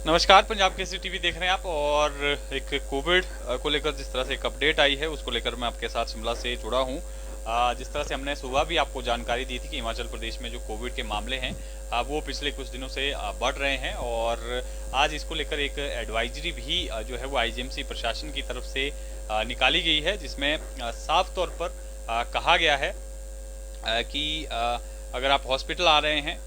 नमस्कार, पंजाब केसरी टीवी देख रहे हैं आप। और एक कोविड को लेकर जिस तरह से एक अपडेट आई है उसको लेकर मैं आपके साथ शिमला से जुड़ा हूं। जिस तरह से हमने सुबह भी आपको जानकारी दी थी कि हिमाचल प्रदेश में जो कोविड के मामले हैं वो पिछले कुछ दिनों से बढ़ रहे हैं। और आज इसको लेकर एक एडवाइजरी भी जो है वो आईजीएमसी प्रशासन की तरफ से निकाली गई है, जिसमें साफ तौर पर कहा गया है कि अगर आप हॉस्पिटल आ रहे हैं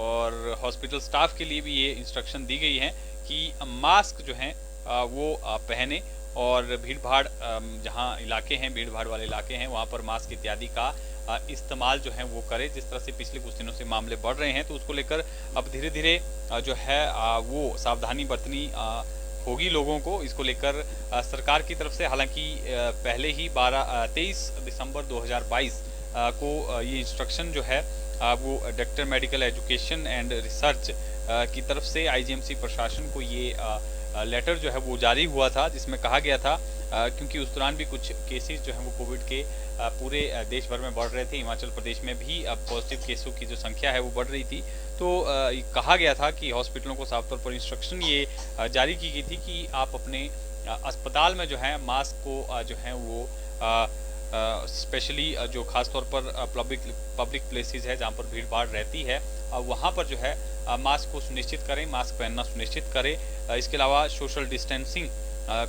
और हॉस्पिटल स्टाफ के लिए भी ये इंस्ट्रक्शन दी गई है कि मास्क जो है वो पहने और भीड़ भाड़ जहाँ इलाके हैं, भीड़ भाड़ वाले इलाके हैं, वहाँ पर मास्क इत्यादि का इस्तेमाल जो है वो करें। जिस तरह से पिछले कुछ दिनों से मामले बढ़ रहे हैं तो उसको लेकर अब धीरे धीरे जो है वो सावधानी बरतनी होगी लोगों को। इसको लेकर सरकार की तरफ से हालांकि पहले ही 23 दिसंबर 2022 को ये इंस्ट्रक्शन जो है वो director medical education and research की तरफ से आईजीएमसी प्रशासन को ये लेटर जो है वो जारी हुआ था, जिसमें कहा गया था क्योंकि उस दौरान भी कुछ केसेस जो हैं वो कोविड के पूरे देश भर में बढ़ रहे थे। हिमाचल प्रदेश में भी अब पॉजिटिव केसों की जो संख्या है वो बढ़ रही थी। तो कहा गया था कि हॉस्पिटलों को साफ तौर पर इंस्ट्रक्शन ये जारी की गई थी कि आप अपने अस्पताल में जो है मास्क को जो है वो स्पेशली जो खास तौर पर पब्लिक प्लेसेस है जहाँ पर भीड़ भाड़ रहती है वहाँ पर जो है मास्क को सुनिश्चित करें, मास्क पहनना सुनिश्चित करें। इसके अलावा सोशल डिस्टेंसिंग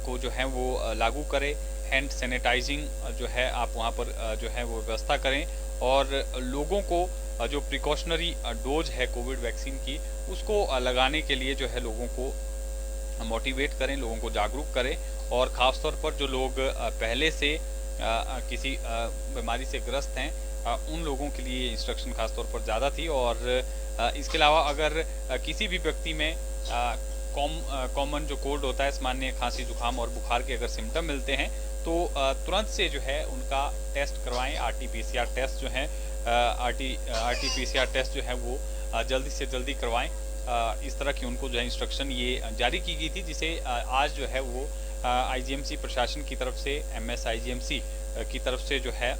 को जो है वो लागू करें। हैंड सैनिटाइजिंग जो है आप वहाँ पर जो है वो व्यवस्था करें और लोगों को जो प्रिकॉशनरी डोज है कोविड वैक्सीन की उसको लगाने के लिए जो है लोगों को मोटिवेट करें, लोगों को जागरूक करें। और ख़ास तौर पर जो लोग पहले से किसी बीमारी से ग्रस्त हैं उन लोगों के लिए इंस्ट्रक्शन खास तौर पर ज़्यादा थी। और इसके अलावा अगर किसी भी व्यक्ति में कॉमन जो कोल्ड होता है, सामान्य खांसी जुकाम और बुखार के अगर सिम्टम मिलते हैं तो तुरंत से जो है उनका टेस्ट करवाएं। आरटी-पीसीआर टेस्ट जो है आरटी-पीसीआर टेस्ट जो है वो जल्दी से जल्दी करवाएं। इस तरह की उनको जो है इंस्ट्रक्शन ये जारी की गई थी, जिसे आज जो है वो आईजीएमसी प्रशासन की तरफ से एमएसआईजीएमसी की तरफ से जो है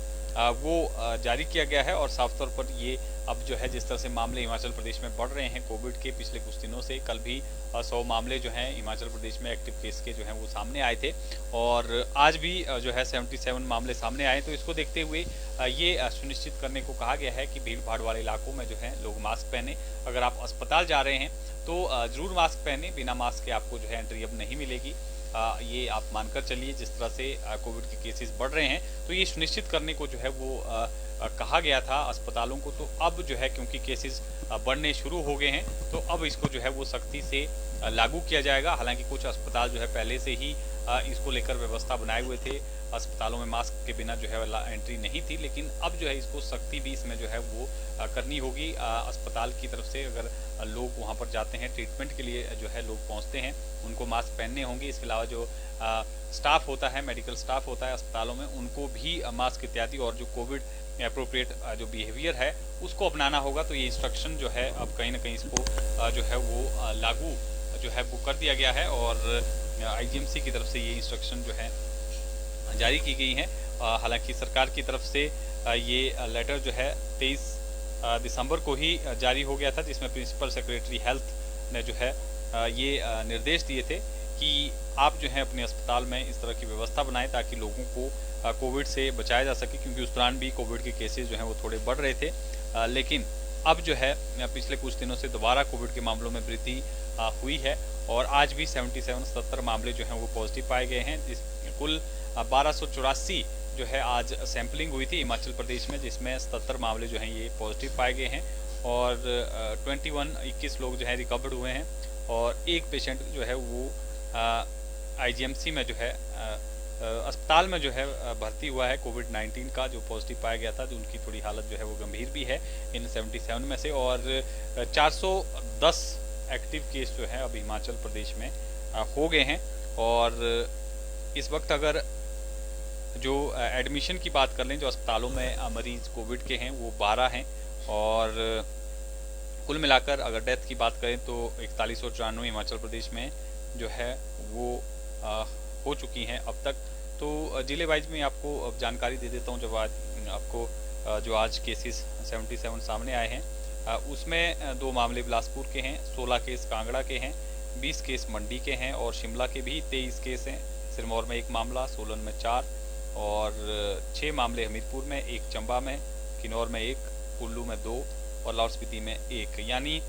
वो जारी किया गया है। और साफ तौर पर ये अब जो है जिस तरह से मामले हिमाचल प्रदेश में बढ़ रहे हैं कोविड के पिछले कुछ दिनों से, कल भी 100 मामले जो हैं हिमाचल प्रदेश में एक्टिव केस के जो हैं वो सामने आए थे और आज भी जो है 77 मामले सामने आए। तो इसको देखते हुए ये सुनिश्चित करने को कहा गया है कि भीड़ भाड़ वाले इलाकों में जो है लोग मास्क पहने। अगर आप अस्पताल जा रहे हैं तो ज़रूर मास्क पहने, बिना मास्क के आपको जो है एंट्री अब नहीं मिलेगी। ये आप मानकर चलिए जिस तरह से कोविड के केसेस बढ़ रहे हैं तो ये सुनिश्चित करने को जो है वो कहा गया था अस्पतालों को। तो अब जो है क्योंकि केसेस बढ़ने शुरू हो गए हैं तो अब इसको जो है वो सख्ती से लागू किया जाएगा। हालांकि कुछ अस्पताल जो है पहले से ही इसको लेकर व्यवस्था बनाए हुए थे, अस्पतालों में मास्क के बिना जो है एंट्री नहीं थी, लेकिन अब जो है इसको सख्ती भी इसमें जो है वो करनी होगी। अस्पताल की तरफ से अगर लोग वहाँ पर जाते हैं ट्रीटमेंट के लिए जो है लोग पहुँचते हैं उनको मास्क पहनने होंगे। इसके अलावा जो स्टाफ होता है, मेडिकल स्टाफ होता है अस्पतालों में, उनको भी मास्क इत्यादि और जो कोविड अप्रोप्रिएट जो बिहेवियर है उसको अपनाना होगा। तो ये इंस्ट्रक्शन जो है अब कहीं ना कहीं इसको जो है वो लागू जो है वो कर दिया गया है और आईजीएमसी की तरफ से ये इंस्ट्रक्शन जो है जारी की गई हैं। हालांकि सरकार की तरफ से ये लेटर जो है 23 दिसंबर को ही जारी हो गया था, जिसमें प्रिंसिपल सेक्रेटरी हेल्थ ने जो है ये निर्देश दिए थे कि आप जो है अपने अस्पताल में इस तरह की व्यवस्था बनाएं ताकि लोगों को कोविड से बचाया जा सके। क्योंकि उस दौरान भी कोविड के केसेस जो हैं वो थोड़े बढ़ रहे थे, लेकिन अब जो है पिछले कुछ दिनों से दोबारा कोविड के मामलों में वृद्धि हुई है और आज भी 77 मामले जो हैं वो पॉजिटिव पाए गए हैं। जिस कुल 1284 जो है आज सैंपलिंग हुई थी हिमाचल प्रदेश में, जिसमें 77 मामले जो हैं ये पॉजिटिव पाए गए हैं और 21 लोग जो है रिकवर्ड हुए हैं और एक पेशेंट जो है वो आईजीएमसी में जो है अस्पताल में जो है भर्ती हुआ है कोविड-19 का, जो पॉजिटिव पाया गया था। जो उनकी थोड़ी हालत जो है वो गंभीर भी है इन 77 में से। और 410 एक्टिव केस जो है अब हिमाचल प्रदेश में हो गए हैं। और इस वक्त अगर जो एडमिशन की बात कर लें, जो अस्पतालों में मरीज कोविड के हैं वो 12 हैं और कुल मिलाकर अगर डेथ की बात करें तो 4194 हिमाचल प्रदेश में जो है वो हो चुकी हैं अब तक। तो जिले वाइज में आपको अब जानकारी दे देता हूं। जब आज आपको जो आज केसेस 77 सामने आए हैं उसमें 2 मामले बिलासपुर के हैं, 16 केस कांगड़ा के हैं, 20 केस मंडी के हैं और शिमला के भी 23 केस हैं। सिरमौर में 1 मामला, सोलन में 4 और 6 मामले हमीरपुर में, 1 चंबा में, किन्नौर में 1, कुल्लू में 2 और लाहौल स्पीति में 1। यानी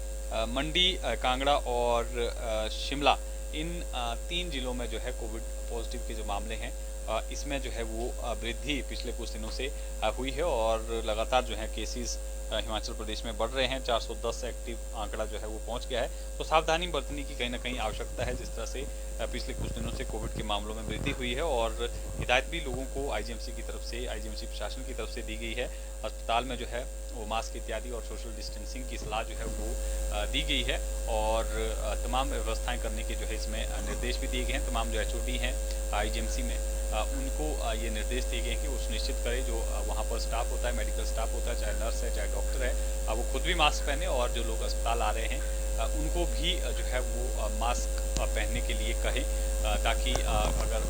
मंडी, कांगड़ा और शिमला, इन 3 जिलों में जो है कोविड पॉजिटिव के जो मामले हैं इसमें जो है वो वृद्धि पिछले कुछ दिनों से हुई है और लगातार जो है केसेस हिमाचल प्रदेश में बढ़ रहे हैं। 410 एक्टिव आंकड़ा जो है वो पहुंच गया है। तो सावधानी बरतने की कहीं ना कहीं आवश्यकता है, जिस तरह से पिछले कुछ दिनों से कोविड के मामलों में वृद्धि हुई है और हिदायत भी लोगों को आईजीएमसी की तरफ से, आईजीएमसी प्रशासन की तरफ से दी गई है। अस्पताल में जो है वो मास्क इत्यादि और सोशल डिस्टेंसिंग की सलाह जो है वो दी गई है और तमाम व्यवस्थाएं करने के जो है इसमें निर्देश भी दिए गए हैं। तमाम जो एचओडी हैं आईजीएमसी में उनको ये निर्देश दिए गए हैं कि वो सुनिश्चित करें, जो वहाँ पर स्टाफ होता है, मेडिकल स्टाफ होता है, चाहे नर्स है चाहे डॉक्टर है, वो खुद भी मास्क पहने और जो लोग अस्पताल आ रहे हैं उनको भी जो है वो मास्क पहनने के लिए कहें, ताकि अगर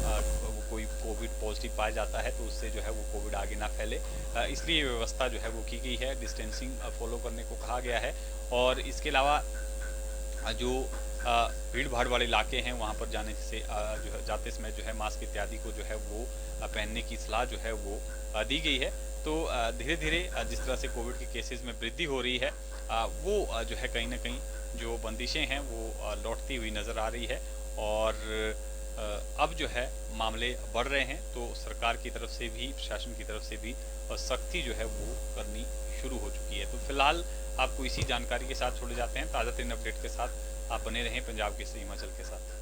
कोई कोविड पॉजिटिव पाया जाता है तो उससे जो है वो कोविड आगे ना फैले। इसलिए व्यवस्था जो है वो की गई है, डिस्टेंसिंग फॉलो करने को कहा गया है। और इसके अलावा जो भीड़ भाड़ वाले इलाके हैं वहाँ पर जाने से जो है जाते समय जो है मास्क इत्यादि को जो है वो पहनने की सलाह जो है वो दी गई है। तो धीरे धीरे जिस तरह से कोविड के केसेस में वृद्धि हो रही है वो जो है कहीं ना कहीं जो बंदिशें हैं वो लौटती हुई नज़र आ रही है और अब जो है मामले बढ़ रहे हैं। तो सरकार की तरफ से भी, प्रशासन की तरफ से भी सख्ती जो है वो करनी शुरू हो चुकी है। तो फिलहाल आपको इसी जानकारी के साथ छोड़े जाते हैं। ताज़ा तरीन अपडेट के साथ आप बने रहें पंजाब केसरी हिमाचल के साथ।